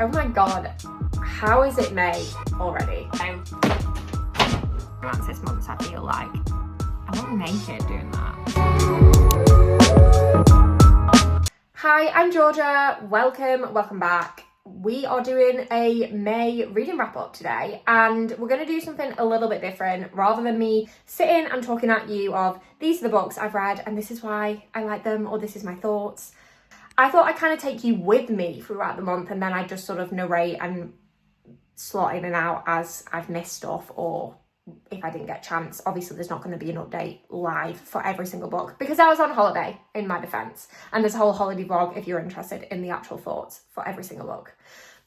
Oh my god, how is it May already? Romance this month, I feel like I look naked doing that. Hi, I'm Georgia. Welcome back. We are doing a May reading wrap up today, and we're going to do something a little bit different. Rather than me sitting and talking at you of these are the books I've read and this is why I like them, or this is my thoughts, I thought I'd kind of take you with me throughout the month, and then I just sort of narrate and slot in and out as I've missed stuff, or if I didn't get a chance. Obviously there's not going to be an update live for every single book because I was on holiday, in my defence, and there's a whole holiday vlog if you're interested in the actual thoughts for every single book.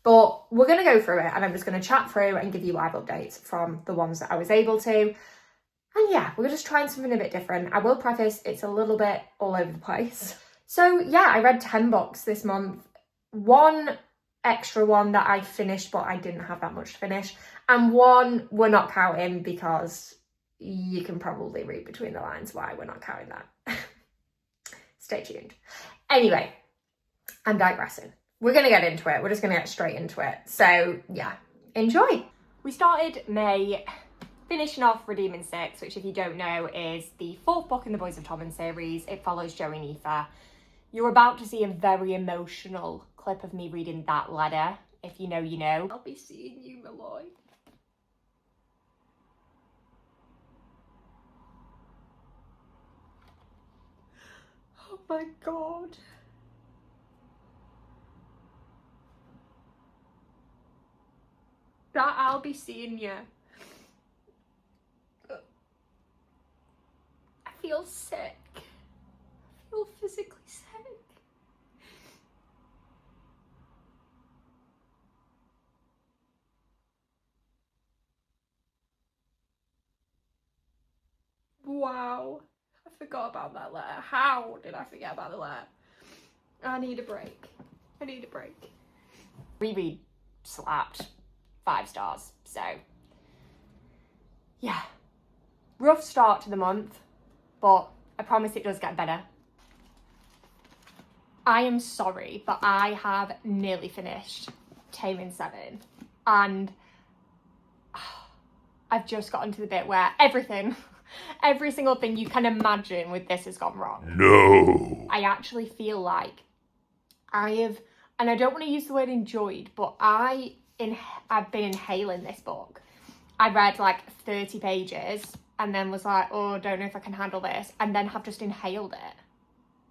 But we're going to go through it, and I'm just going to chat through and give you live updates from the ones that I was able to. And yeah, we're just trying something a bit different. I will preface, it's a little bit all over the place. So yeah, I read 10 books this month. One extra one that I finished, but I didn't have that much to finish. And one we're not counting because you can probably read between the lines why we're not counting that. Stay tuned. Anyway, I'm digressing. We're going to get into it. We're just going to get straight into it. So yeah, enjoy. We started May finishing off Redeeming 6, which if you don't know is the 4th book in the Boys of Tommen series. It follows Joey and Aoife. You're about to see a very emotional clip of me reading that letter. If you know, you know. I'll be seeing you, Malloy. Oh my god. That I'll be seeing you. I feel sick. I feel physically sick. Wow. I forgot about that letter. How did I forget about the letter? I need a break. I need a break. Reread slapped. 5 stars. So, yeah. Rough start to the month, but I promise it does get better. I am sorry, but I have nearly finished Taming 7, and I've just gotten to the bit where every single thing you can imagine with this has gone wrong. No. I actually feel like I have, and I don't want to use the word enjoyed, but I've been inhaling this book. I read like 30 pages and then was like, oh, don't know if I can handle this, and then have just inhaled it.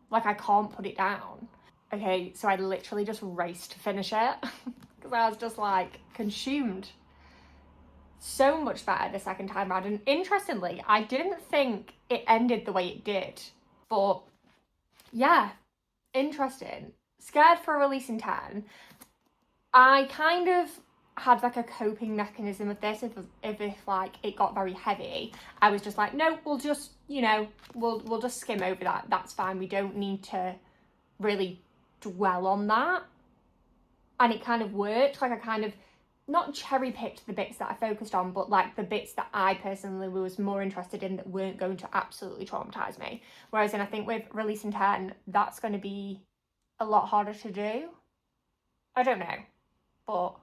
Like, I can't put it down. Okay, so I literally just raced to finish it because I was just like consumed. So much better the second time around, and interestingly, I didn't think it ended the way it did, but yeah, interesting. Scared for Releasing 10. I kind of had like a coping mechanism with this. If like it got very heavy, I was just like, no, we'll just, we'll just skim over that. That's fine. We don't need to really dwell on that. And it kind of worked. Like, I kind of not cherry picked the bits that I focused on, but like the bits that I personally was more interested in that weren't going to absolutely traumatize me. Whereas then I think with Releasing 10, that's going to be a lot harder to do. I don't know. But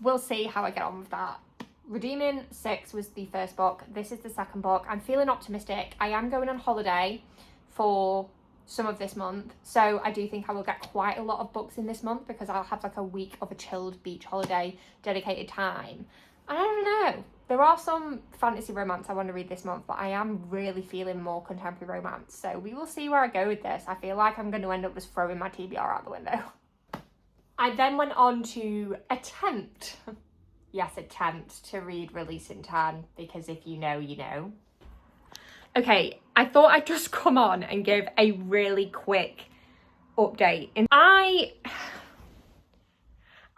we'll see how I get on with that. Redeeming 6 was the first book. This is the second book. I'm feeling optimistic. I am going on holiday for some of this month, so I do think I will get quite a lot of books in this month because I'll have like a week of a chilled beach holiday dedicated time. I don't know. There are some fantasy romance I want to read this month, but I am really feeling more contemporary romance. So we will see where I go with this. I feel like I'm going to end up just throwing my TBR out the window. I then went on to attempt to read Releasing 10, because if you know, you know. Okay, I thought I'd just come on and give a really quick update. And I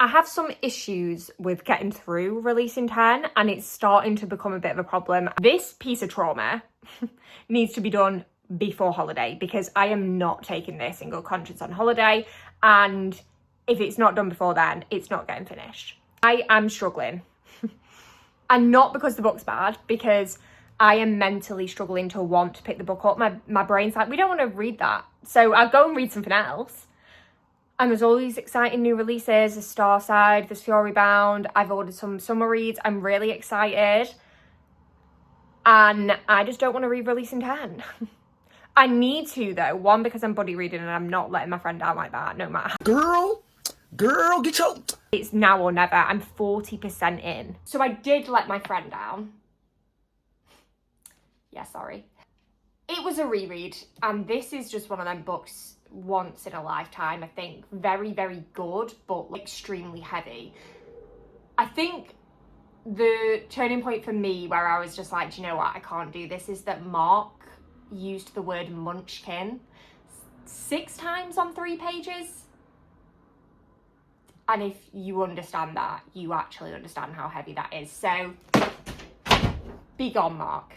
have some issues with getting through Releasing 10, and it's starting to become a bit of a problem. This piece of trauma needs to be done before holiday, because I am not taking this in good conscience on holiday, and if it's not done before then, it's not getting finished. I am struggling. And not because the book's bad, because I am mentally struggling to want to pick the book up. My brain's like, we don't want to read that. So I'll go and read something else. And there's all these exciting new releases. There's Starside, there's Fury Bound. I've ordered some summer reads. I'm really excited. And I just don't want to read Releasing 10. I need to, though. One, because I'm buddy reading and I'm not letting my friend down like that, no matter how. Girl, get your... It's now or never. I'm 40% in. So I did let my friend down. Yeah, sorry. It was a reread, and this is just one of them books once in a lifetime, I think. Very, very good, but extremely heavy. I think the turning point for me where I was just like, do you know what, I can't do this, is that Mark used the word munchkin 6 times on 3 pages. And if you understand that, you actually understand how heavy that is. So, be gone, Mark.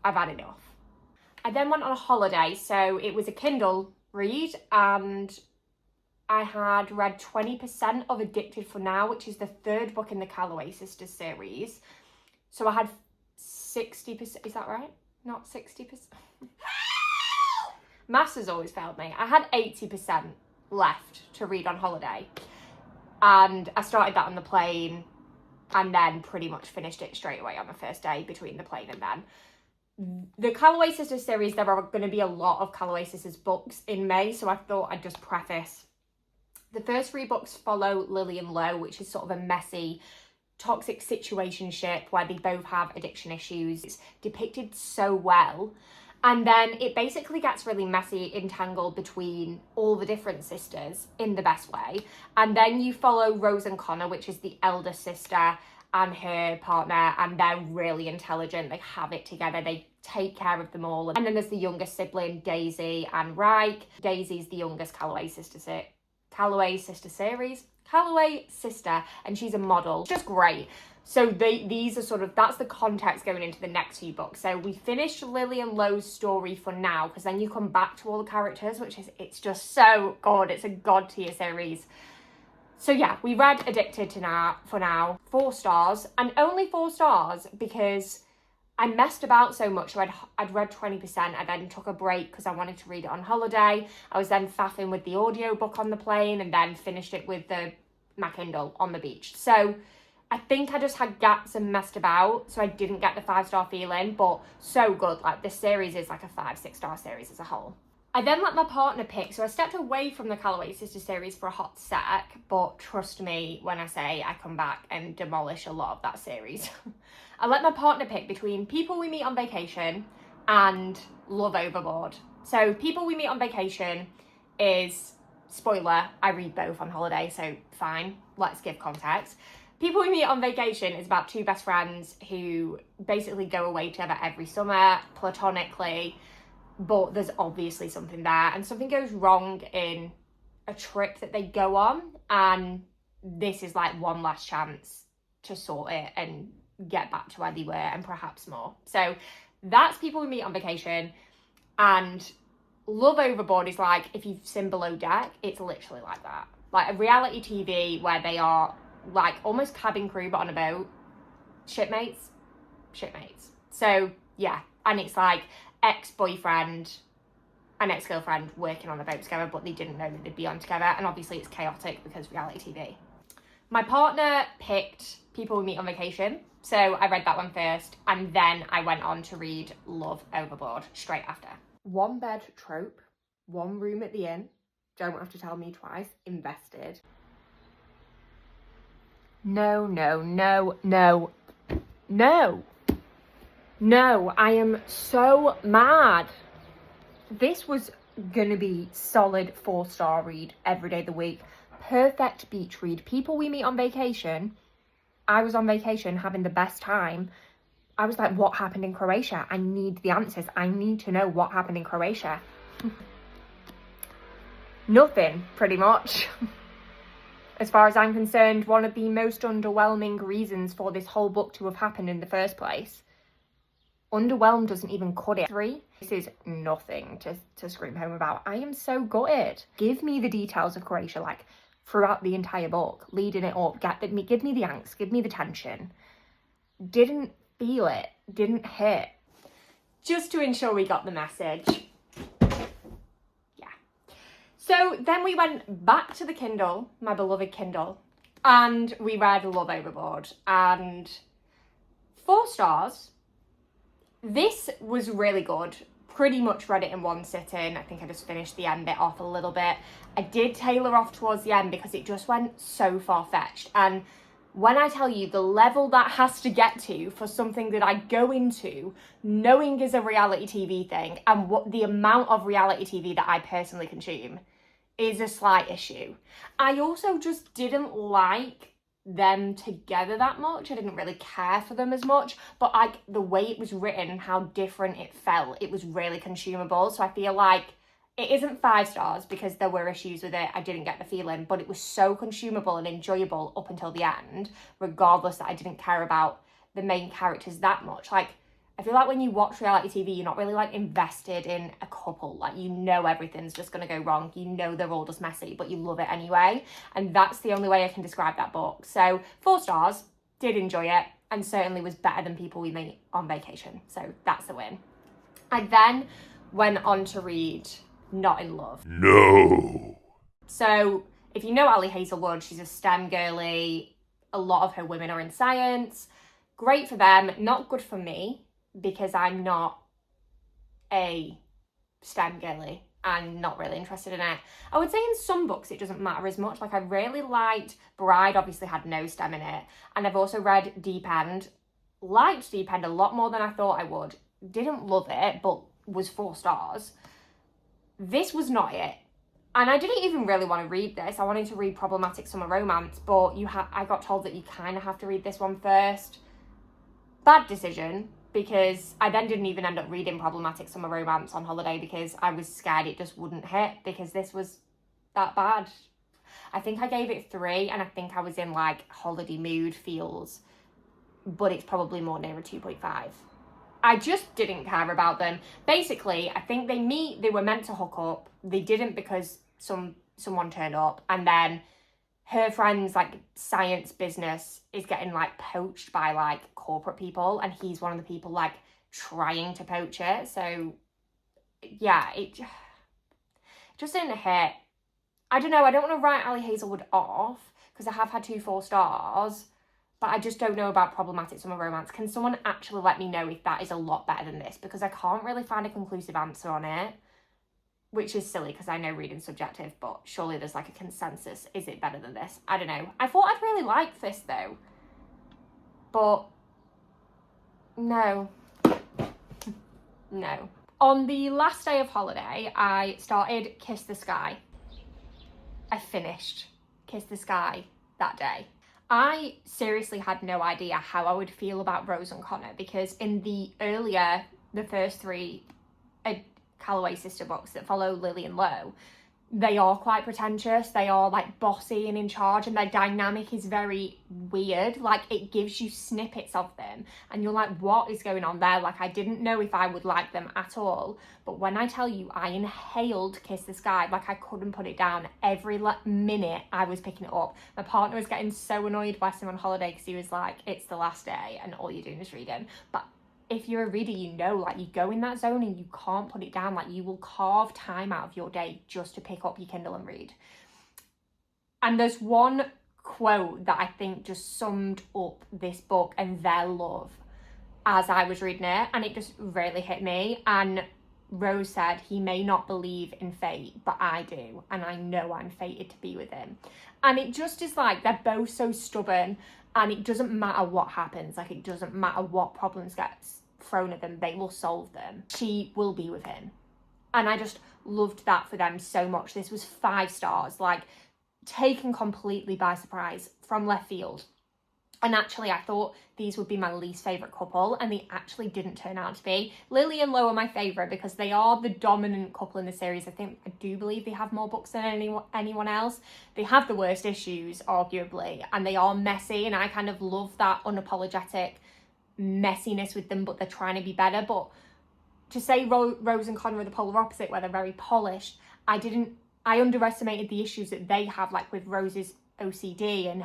I've had enough. I then went on a holiday, so it was a Kindle read, and I had read 20% of Addicted for Now, which is the 3rd book in the Calloway Sisters series. So I had 60%, is that right? Not 60%? Maths has always failed me. I had 80% left to read on holiday. And I started that on the plane and then pretty much finished it straight away on the first day between the plane and then. The Calloway Sisters series, there are going to be a lot of Calloway Sisters books in May, so I thought I'd just preface. The first 3 books follow Lily and Lo, which is sort of a messy, toxic situationship where they both have addiction issues. It's depicted so well. And then it basically gets really messy, entangled between all the different sisters in the best way. And then you follow Rose and Connor, which is the elder sister, and her partner, and they're really intelligent. They have it together. They take care of them all. And then there's the youngest sibling, Daisy and Reich. Daisy's the youngest Calloway sister series. Calloway sister, and she's a model. Just great. So these are sort of, that's the context going into the next few books. So we finished Lily and Lo's story for now, because then you come back to all the characters, which is, it's just so good. It's a god tier series. So yeah, we read Addicted for now, 4 stars, and only 4 stars because I messed about so much. So I'd read 20%, I then took a break because I wanted to read it on holiday. I was then faffing with the audiobook on the plane and then finished it with my Kindle on the beach. So I think I just had gaps and messed about, so I didn't get the 5-star feeling, but so good. Like, this series is like a 5-6 star series as a whole. I then let my partner pick, so I stepped away from the Calloway Sisters series for a hot sec, but trust me when I say I come back and demolish a lot of that series. I let my partner pick between People We Meet on Vacation and Love Overboard. So People We Meet on Vacation is, spoiler, I read both on holiday, so fine, let's give context. People We Meet on Vacation is about 2 best friends who basically go away together every summer, platonically, but there's obviously something there, and something goes wrong in a trip that they go on, and this is like one last chance to sort it and get back to where they were, and perhaps more. So that's People We Meet on Vacation, and Love Overboard is like, if you've seen Below Deck, it's literally like that. Like a reality TV where they are like almost cabin crew, but on a boat. Shipmates. So yeah, and it's like ex-boyfriend and ex-girlfriend working on a boat together, but they didn't know that they'd be on together, and obviously it's chaotic because reality TV. My partner picked People We Meet on Vacation, so I read that one first, and then I went on to read Love Overboard straight after. 1 bed trope, 1 room at the inn, don't have to tell me twice, invested. No, I am so mad. This was gonna be solid 4-star read every day of the week. Perfect beach read. People We Meet on Vacation. I was on vacation having the best time. I was like, what happened in Croatia? I need the answers. I need to know what happened in Croatia. Nothing, pretty much. As far as I'm concerned, one of the most underwhelming reasons for this whole book to have happened in the first place. Underwhelmed doesn't even cut it. 3. This is nothing to scream home about. I am so gutted. Give me the details of Croatia, like, throughout the entire book, leading it up. Give me the angst, give me the tension. Didn't feel it, didn't hit. Just to ensure we got the message. Yeah. So then we went back to the Kindle, my beloved Kindle, and we read Love Overboard, and 4 stars. This was really good. Pretty much read it in one sitting. I think I just finished the end bit off a little bit. I did tailor off towards the end because it just went so far-fetched. And when I tell you the level that has to get to for something that I go into knowing is a reality TV thing, and what the amount of reality TV that I personally consume is a slight issue. I also just didn't like them together that much. I didn't really care for them as much, but like the way it was written, how different it felt, it was really consumable. So I feel like it isn't 5 stars because there were issues with it. I didn't get the feeling, but it was so consumable and enjoyable up until the end, regardless that I didn't care about the main characters that much. Like, I feel like when you watch reality TV, you're not really like invested in a couple. Like, you know everything's just going to go wrong. You know they're all just messy, but you love it anyway. And that's the only way I can describe that book. So 4 stars, did enjoy it, and certainly was better than people we meet on vacation. So that's a win. I then went on to read Not in Love. No. So if you know Ali Hazelwood, she's a STEM girly. A lot of her women are in science. Great for them, not good for me, because I'm not a STEM girly and not really interested in it. I would say in some books it doesn't matter as much. Like, I really liked Bride, obviously had no STEM in it. And I've also read Deep End. Liked Deep End a lot more than I thought I would. Didn't love it, but was 4 stars. This was not it. And I didn't even really want to read this. I wanted to read Problematic Summer Romance, but I got told that you kind of have to read this one first. Bad decision, because I then didn't even end up reading Problematic Summer Romance on holiday because I was scared it just wouldn't hit, because this was that bad. I think I gave it 3, and I think I was in like holiday mood feels, but it's probably more near a 2.5. I just didn't care about them. Basically, I think they were meant to hook up. They didn't because someone turned up, and then her friend's like science business is getting like poached by like corporate people, and he's one of the people like trying to poach it. So yeah, it just didn't hit. I don't know, I don't want to write Ali Hazelwood off because I have had 2 4 stars, but I just don't know about Problematic Summer Romance. Can someone actually let me know if that is a lot better than this? Because I can't really find a conclusive answer on it, which is silly because I know reading's subjective, but surely there's like a consensus. Is it better than this? I don't know. I thought I'd really like this though, but no. No. On the last day of holiday, I started Kiss the Sky. I finished Kiss the Sky that day. I seriously had no idea how I would feel about Rose and Connor, because in the first 3 Calloway sister books that follow Lily and Lo, they are quite pretentious. They are like bossy and in charge, and their dynamic is very weird. Like, it gives you snippets of them and you're like, what is going on there? Like, I didn't know if I would like them at all. But when I tell you, I inhaled Kiss the Sky, like I couldn't put it down. Every minute I was picking it up. My partner was getting so annoyed whilst I'm on holiday because he was like, it's the last day and all you're doing is reading. But if you're a reader, you know, like, you go in that zone and you can't put it down. Like, you will carve time out of your day just to pick up your Kindle and read. And there's one quote that I think just summed up this book and their love as I was reading it, and it just really hit me. And Rose said, he may not believe in fate, but I do, and I know I'm fated to be with him. And it just is like, they're both so stubborn, and it doesn't matter what happens. Like, it doesn't matter what problems get thrown at them, they will solve them. She will be with him. And I just loved that for them so much. This was 5 stars, like, taken completely by surprise from left field. And actually, I thought these would be my least favourite couple, and they actually didn't turn out to be. Lily and Lo are my favourite because they are the dominant couple in the series. I do believe they have more books than anyone else. They have the worst issues, arguably, and they are messy, and I kind of love that unapologetic messiness with them, but they're trying to be better. But to say Rose and Connor are the polar opposite, where they're very polished, I underestimated the issues that they have, like with Rose's OCD and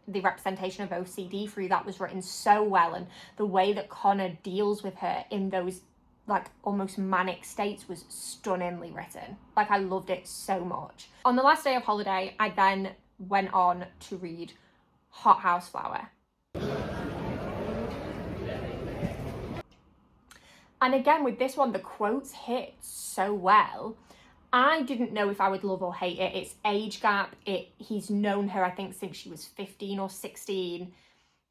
the representation of OCD through that was written so well, and the way that Connor deals with her in those like almost manic states was stunningly written. Like I loved it so much. On the last day of holiday, I then went on to read Hot House Flower. And again, with this one, the quotes hit so well. I didn't know if I would love or hate it. It's age gap. He's known her, I think, since she was 15 or 16.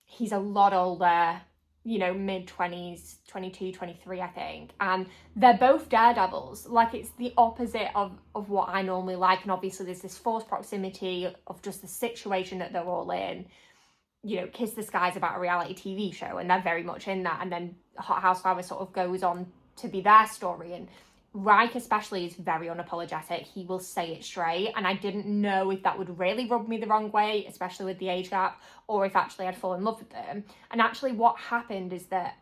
He's a lot older, you know, mid-20s, 22, 23, I think. And they're both daredevils. Like, it's the opposite of what I normally like. And obviously there's this forced proximity of just the situation that they're all in. You know, Kiss the Sky's about a reality TV show, and they're very much in that. And then Hot House Flower sort of goes on to be their story. And Reich especially is very unapologetic. He will say it straight. And I didn't know if that would really rub me the wrong way, especially with the age gap, or if actually I'd fall in love with them. And actually what happened is that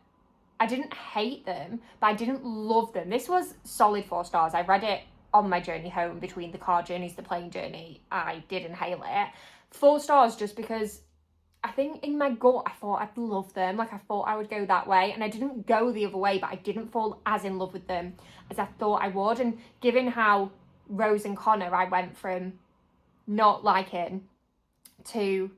I didn't hate them, but I didn't love them. This was solid 4 stars. I read it on my journey home, between the car journeys, the plane journey. I did inhale it. 4 stars just because I think in my gut, I thought I'd love them. Like, I thought I would go that way. And I didn't go the other way, but I didn't fall as in love with them as I thought I would. And given how Rose and Connor, I went from not liking to,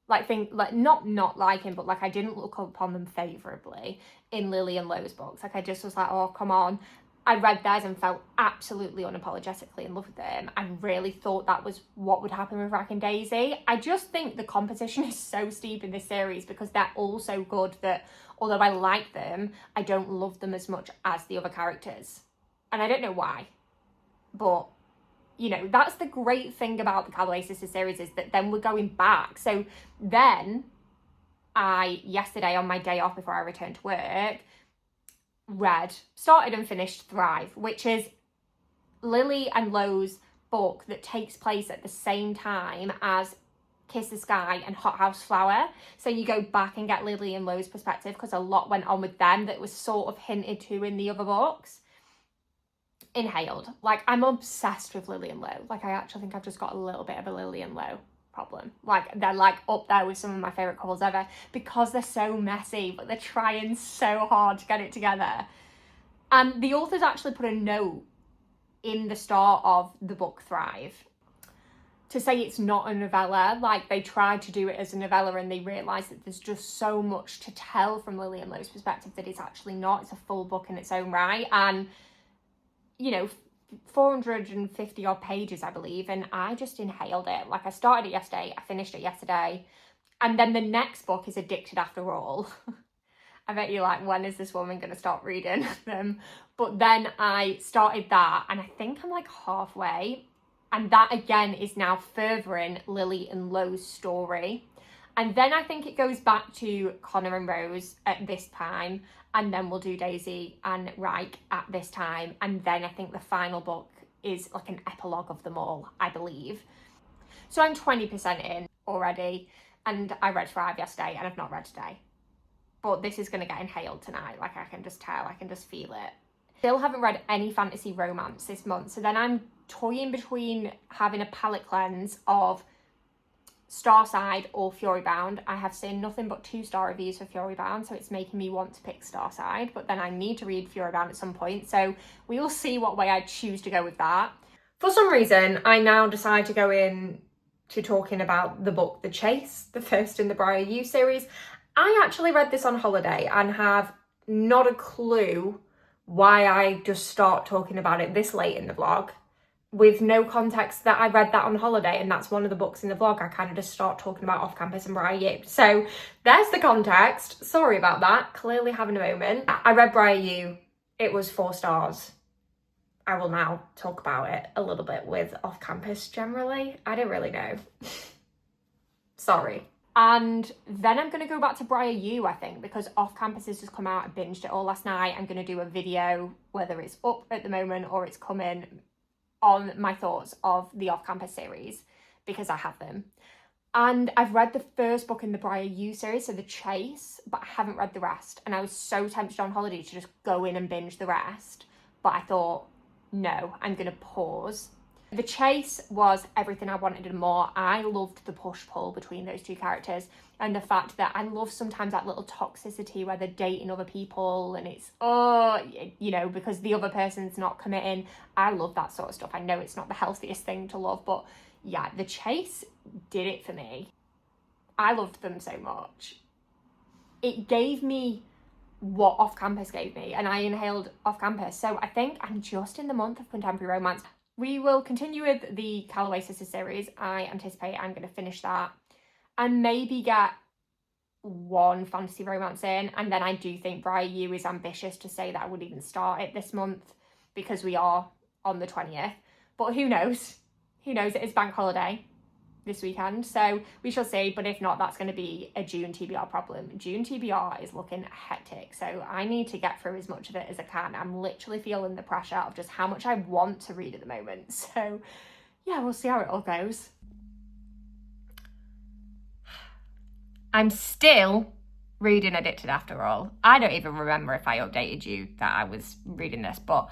like, not liking, but, like, I didn't look upon them favourably in Lily and Lo's books. Like, I just was like, oh, come on. I read theirs and felt absolutely unapologetically in love with them. I really thought that was what would happen with Rack and Daisy. I just think the competition is so steep in this series because they're all so good that although I like them, I don't love them as much as the other characters. And I don't know why. But, you know, that's the great thing about the Calloway Sisters series, is that then we're going back. So then yesterday on my day off before I returned to work, started and finished Thrive, which is Lily and Lo's book that takes place at the same time as Kiss the Sky and Hot House Flower. So you go back and get Lily and Lo's perspective because a lot went on with them that was sort of hinted to in the other books. Inhaled. Like, I'm obsessed with Lily and Lo. Like, I actually think I've just got a little bit of a Lily and Lo problem. Like, they're like up there with some of my favourite couples ever because they're so messy, but they're trying so hard to get it together. And the authors actually put a note in the start of the book Thrive to say it's not a novella. Like, they tried to do it as a novella and they realised that there's just so much to tell from Lily and Lo's perspective that it's actually not. It's a full book in its own right. And, you know, 450 odd pages, I believe, and I just inhaled it. Like, I started it yesterday, I finished it yesterday, and then the next book is Addicted After All. I bet you're like, when is this woman going to start reading them? But then I started that, and I think I'm like halfway, and that again is now furthering Lily and Lo's story. And then I think it goes back to Connor and Rose at this time, and then we'll do Daisy and Reich at this time. And then I think the final book is like an epilogue of them all, I believe. So I'm 20% in already, and I read Thrive yesterday and I've not read today. But this is going to get inhaled tonight. Like, I can just tell, I can just feel it. Still haven't read any fantasy romance this month. So then I'm toying between having a palette cleanse of Starside or Furybound. I have seen nothing but 2-star reviews for Furybound, so it's making me want to pick Starside, but then I need to read Furybound at some point, so we will see what way I choose to go with that. For some reason, I now decide to go in to talking about the book The Chase, the first in the Briar You series. I actually read this on holiday and have not a clue why I just start talking about it this late in the vlog, with no context that I read that on holiday, and that's one of the books in the vlog. I kind of just start talking about Off Campus and Briar You. So there's the context. Sorry about that. Clearly having a moment. I read Briar You. It was 4 stars. I will now talk about it a little bit with Off Campus generally. I don't really know. Sorry. And then I'm going to go back to Briar You, I think, because Off Campus has just come out. I binged it all last night. I'm going to do a video, whether it's up at the moment or it's coming, on my thoughts of the off-campus series, because I have them. And I've read the first book in the Briar You series, so The Chase, but I haven't read the rest. And I was so tempted on holiday to just go in and binge the rest. But I thought, no, I'm going to pause. The chase was everything I wanted and more. I loved the push-pull between those two characters, and the fact that I love sometimes that little toxicity where they're dating other people and it's, because the other person's not committing. I love that sort of stuff. I know it's not the healthiest thing to love, but yeah, the chase did it for me. I loved them so much. It gave me what Off Campus gave me, and I inhaled Off Campus. So I think I'm just in the month of contemporary romance. We will continue with the Calloway Sisters series. I anticipate I'm going to finish that and maybe get one fantasy romance in. And then I do think Briar U is ambitious to say that I would even start it this month because we are on the 20th. But who knows? Who knows? It is bank holiday this weekend, so we shall see. But if not, that's going to be a June TBR problem. June TBR is looking hectic, so I need to get through as much of it as I can. I'm literally feeling the pressure of just how much I want to read at the moment, so yeah, we'll see how it all goes. I'm still reading Addicted After All. I don't even remember if I updated you that I was reading this, but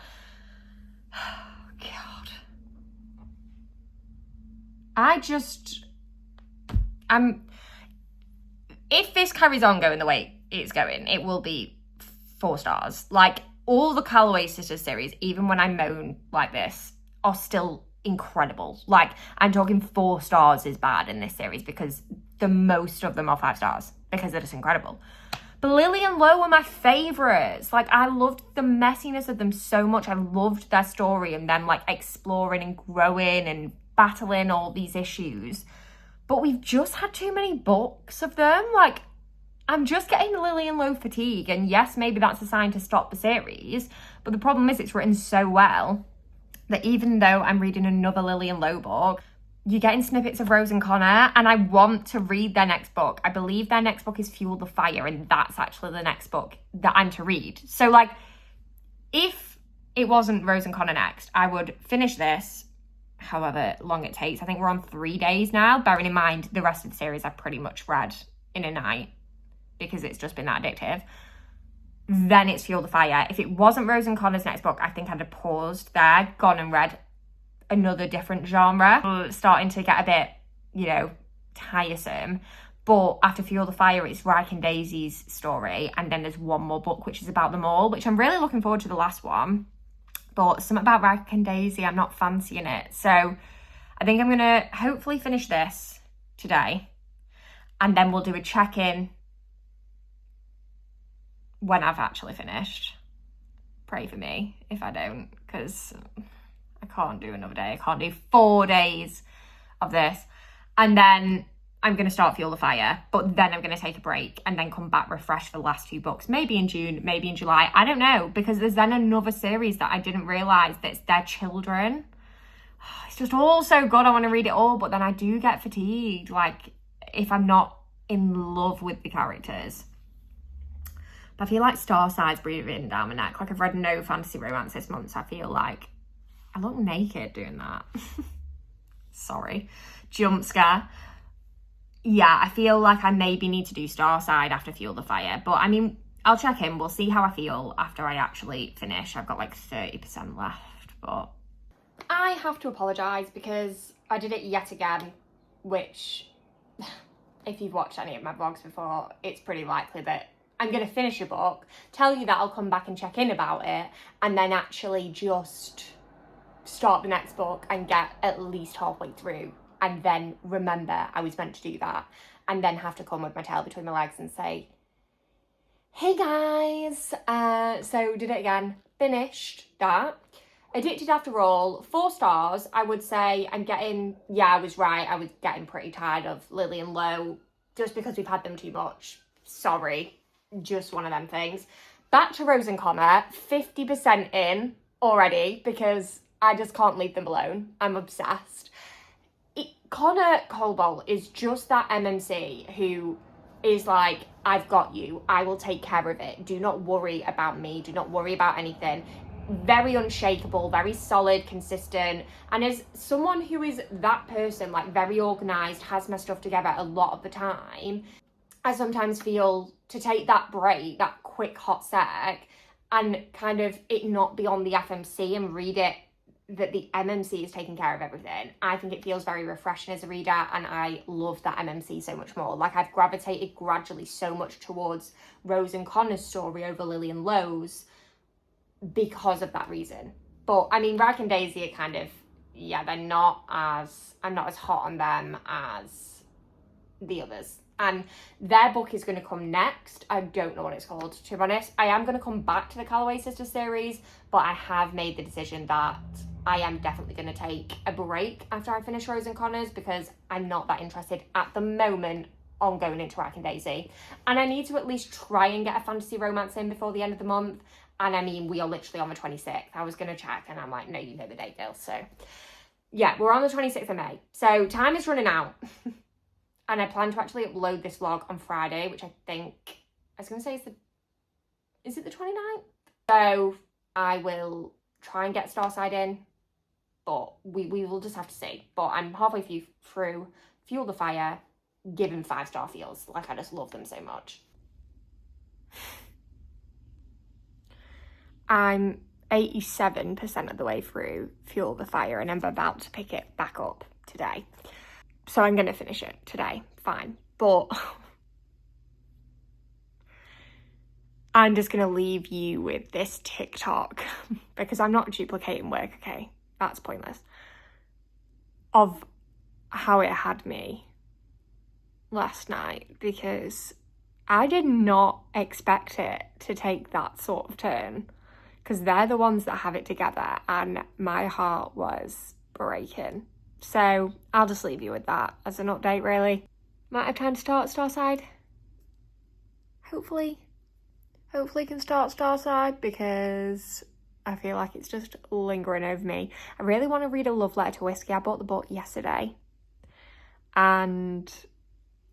God, if this carries on going the way it's going, it will be 4 stars. Like, all the Calloway Sisters series, even when I moan like this, are still incredible. Like, I'm talking 4 stars is bad in this series because the most of them are 5 stars because they're just incredible. But Lily and Lo were my favourites. Like, I loved the messiness of them so much. I loved their story and them, like, exploring and growing and battling all these issues. But we've just had too many books of them. Like, I'm just getting Lily and Lo fatigue. And yes, maybe that's a sign to stop the series. But the problem is it's written so well that even though I'm reading another Lily and Lo book, you're getting snippets of Rose and Connor, and I want to read their next book. I believe their next book is Fuel the Fire, and that's actually the next book that I'm to read. So, like, if it wasn't Rose and Connor next, I would finish this, however long it takes. I think we're on 3 days now, bearing in mind the rest of the series I've pretty much read in a night because it's just been that addictive. Then it's Fuel the Fire. If it wasn't Rose and Connor's next book, I think I'd have paused there, gone and read another different genre. Starting to get a bit, tiresome. But after Fuel the Fire, it's Ryke and Daisy's story. And then there's one more book, which is about them all, which I'm really looking forward to the last one. But something about Ryke and Daisy, I'm not fancying it. So I think I'm going to hopefully finish this today. And then we'll do a check-in when I've actually finished. Pray for me if I don't, because I can't do another day. I can't do 4 days of this. And then I'm going to start Fuel the Fire, but then I'm going to take a break and then come back refreshed for the last 2 books. Maybe in June, maybe in July. I don't know, because there's then another series that I didn't realise that's their children. It's just all so good. I want to read it all, but then I do get fatigued, like, if I'm not in love with the characters. But I feel like Starside's breathing down my neck. Like, I've read no fantasy romance this month, so I feel like I look naked doing that. Sorry. Jump scare. Yeah, I feel like I maybe need to do Starside after Fuel the Fire. But, I mean, I'll check in. We'll see how I feel after I actually finish. I've got, like, 30% left, but I have to apologise because I did it yet again, which, if you've watched any of my vlogs before, it's pretty likely that I'm going to finish a book, tell you that I'll come back and check in about it, and then actually just start the next book and get at least halfway through, and then remember I was meant to do that, and then have to come with my tail between my legs and say, hey guys, so did it again, finished that. Addicted After All, 4 stars. I would say I'm getting, I was right, I was getting pretty tired of Lily and Lo, just because we've had them too much. Sorry. Just one of them things. Back to Rose and Connor, 50% in already because I just can't leave them alone. I'm obsessed. Connor Cobalt is just that MMC who is like, I've got you. I will take care of it. Do not worry about me. Do not worry about anything. Very unshakable, very solid, consistent. And as someone who is that person, like very organised, has my stuff together a lot of the time, I sometimes feel to take that break, that quick hot sec, and kind of it not be on the FMC and read it that the MMC is taking care of everything. I think it feels very refreshing as a reader, and I love that MMC so much more. Like, I've gravitated gradually so much towards Rose and Connor's story over Lily and Lowe's because of that reason. But I mean, Rag and Daisy are kind of, yeah, I'm not as hot on them as the others. And their book is going to come next. I don't know what it's called, to be honest. I am going to come back to the Calloway Sisters series, but I have made the decision that I am definitely going to take a break after I finish Rose and Connor's, because I'm not that interested at the moment on going into Rag and Daisy. And I need to at least try and get a fantasy romance in before the end of the month. And I mean, we are literally on the 26th. I was going to check and I'm like, no, you know the date, girl. So yeah, we're on the 26th of May. So time is running out. And I plan to actually upload this vlog on Friday, which I think, I was going to say, is it the 29th? So I will try and get Starside in, but we will just have to see. But I'm halfway through Fuel the Fire, given 5-star feels. Like, I just love them so much. I'm 87% of the way through Fuel the Fire, and I'm about to pick it back up today. So I'm going to finish it today, fine. But I'm just going to leave you with this TikTok, because I'm not duplicating work, okay? That's pointless. Of how it had me last night, because I did not expect it to take that sort of turn, because they're the ones that have it together, and my heart was breaking. So I'll just leave you with that as an update, really. Might have time to start Starside. Hopefully can start Starside, because I feel like it's just lingering over me. I really want to read A Love Letter to Whiskey. I bought the book yesterday. And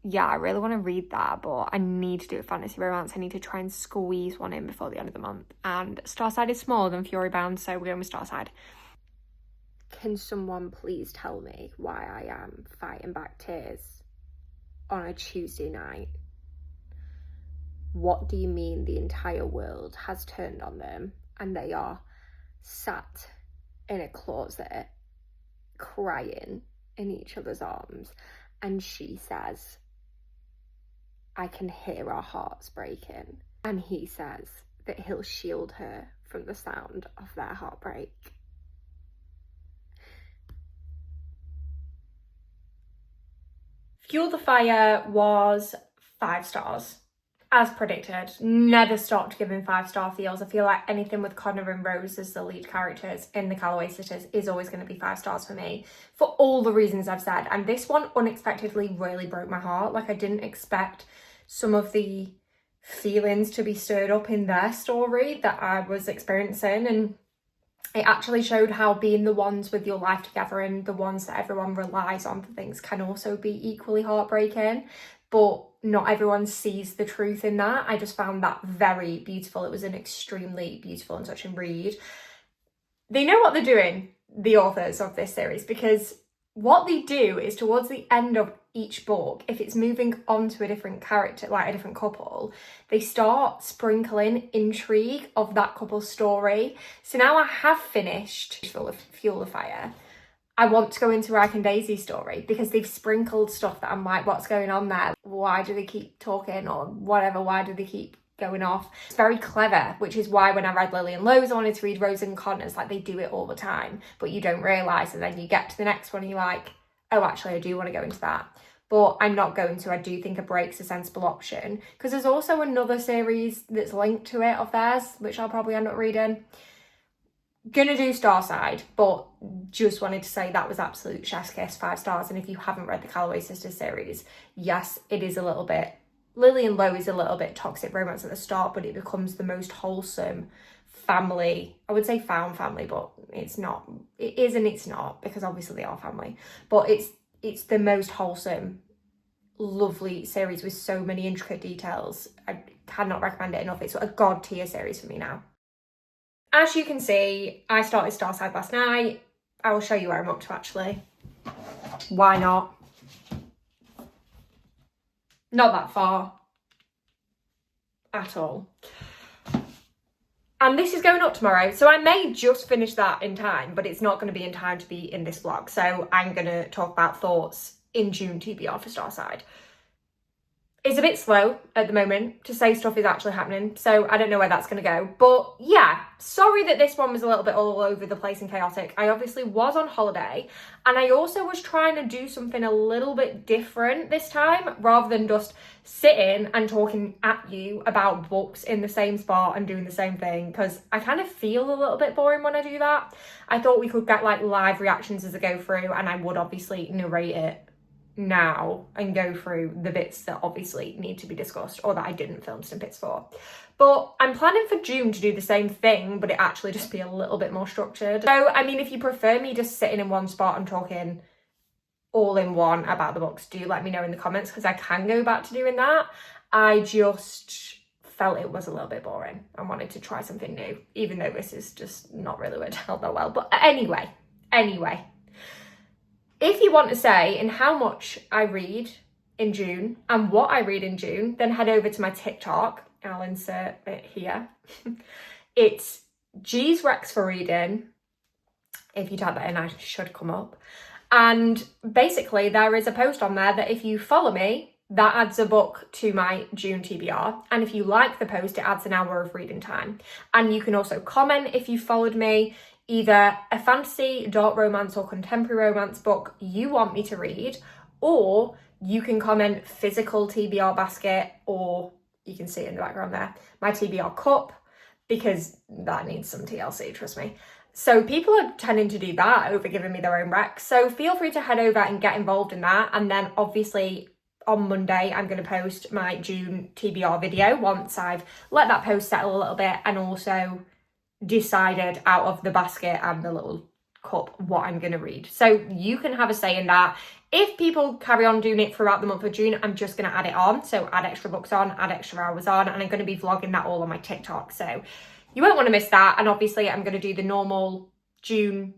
yeah, I really want to read that, but I need to do a fantasy romance. I need to try and squeeze one in before the end of the month. And Starside is smaller than Fury Bound, so we're going with Starside. Can someone please tell me why I am fighting back tears on a Tuesday night? What do you mean the entire world has turned on them and they are sat in a closet crying in each other's arms, and she says, I can hear our hearts breaking, and he says that he'll shield her from the sound of their heartbreak? Fuel the Fire was 5 stars. As predicted, never stopped giving 5-star feels. I feel like anything with Connor and Rose as the lead characters in the Calloway Sisters is always going to be 5 stars for me, for all the reasons I've said. And this one unexpectedly really broke my heart. Like, I didn't expect some of the feelings to be stirred up in their story that I was experiencing, and it actually showed how being the ones with your life together and the ones that everyone relies on for things can also be equally heartbreaking, but not everyone sees the truth in that. I just found that very beautiful. It was an extremely beautiful and touching read. They know what they're doing, the authors of this series, because what they do is towards the end of each book, if it's moving on to a different character, like a different couple, they start sprinkling intrigue of that couple's story. So now I have finished Fuel the Fire. I want to go into Rag and Daisy's story, because they've sprinkled stuff that I'm like, what's going on there? Why do they keep talking, or whatever? Why do they keep going off? It's very clever, which is why when I read Lily and Lowe's, I wanted to read Rose and Connor's. Like, they do it all the time, but you don't realise, and then you get to the next one and you're like, oh, actually, I do want to go into that. But I'm not going to. I do think a break's a sensible option, because there's also another series that's linked to it of theirs, which I'll probably end up reading. Gonna do Starside, but just wanted to say that was absolute chef's kiss, 5 stars. And if you haven't read the Calloway Sisters series, yes, it is a little bit, Lily and Lowe is a little bit toxic romance at the start, but it becomes the most wholesome family. I would say found family, but it's not. It is and it's not, because obviously they are family. But it's the most wholesome, lovely series with so many intricate details. I cannot recommend it enough. It's a god tier series for me now. As you can see, I started Starside last night. I will show you where I'm up to, actually. Why not? Not that far at all. And this is going up tomorrow, so I may just finish that in time, but it's not going to be in time to be in this vlog. So I'm going to talk about thoughts in June TBR for Starside. It's a bit slow at the moment to say stuff is actually happening, so I don't know where that's going to go. But yeah, sorry that this one was a little bit all over the place and chaotic. I obviously was on holiday, and I also was trying to do something a little bit different this time, rather than just sitting and talking at you about books in the same spot and doing the same thing, because I kind of feel a little bit boring when I do that. I thought we could get like live reactions as I go through, and I would obviously narrate it now and go through the bits that obviously need to be discussed or that I didn't film snippets for. But I'm planning for June to do the same thing, but it actually just be a little bit more structured. So, I mean, if you prefer me just sitting in one spot and talking all in one about the books, do let me know in the comments, because I can go back to doing that. I just felt it was a little bit boring and wanted to try something new, even though this is just not really worked out that well. But anyway. If you want to say in how much I read in June and what I read in June, then head over to my TikTok. I'll insert it here. It's G's Rex for Reading. If you type that in, I should come up. And basically there is a post on there that if you follow me, that adds a book to my June TBR. And if you like the post, it adds an hour of reading time. And you can also comment if you followed me, either a fantasy, dark romance or contemporary romance book you want me to read, or you can comment physical TBR basket, or you can see it in the background there, my TBR cup, because that needs some TLC, trust me. So people are tending to do that over giving me their own recs. So feel free to head over and get involved in that. And then obviously on Monday, I'm going to post my June TBR video once I've let that post settle a little bit and also decided out of the basket and the little cup what I'm going to read. So you can have a say in that. If people carry on doing it throughout the month of June, I'm just going to add it on. So add extra books on, add extra hours on, and I'm going to be vlogging that all on my TikTok. So you won't want to miss that. And obviously I'm going to do the normal June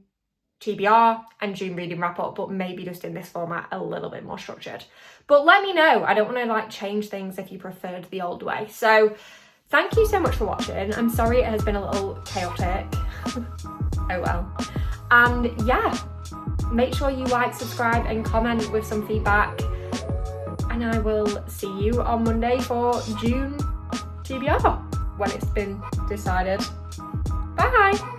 TBR and June reading wrap up, but maybe just in this format a little bit more structured. But let me know. I don't want to like change things if you preferred the old way. So thank you so much for watching. I'm sorry it has been a little chaotic. Oh well. And yeah, make sure you like, subscribe and comment with some feedback. And I will see you on Monday for June TBR when it's been decided. Bye!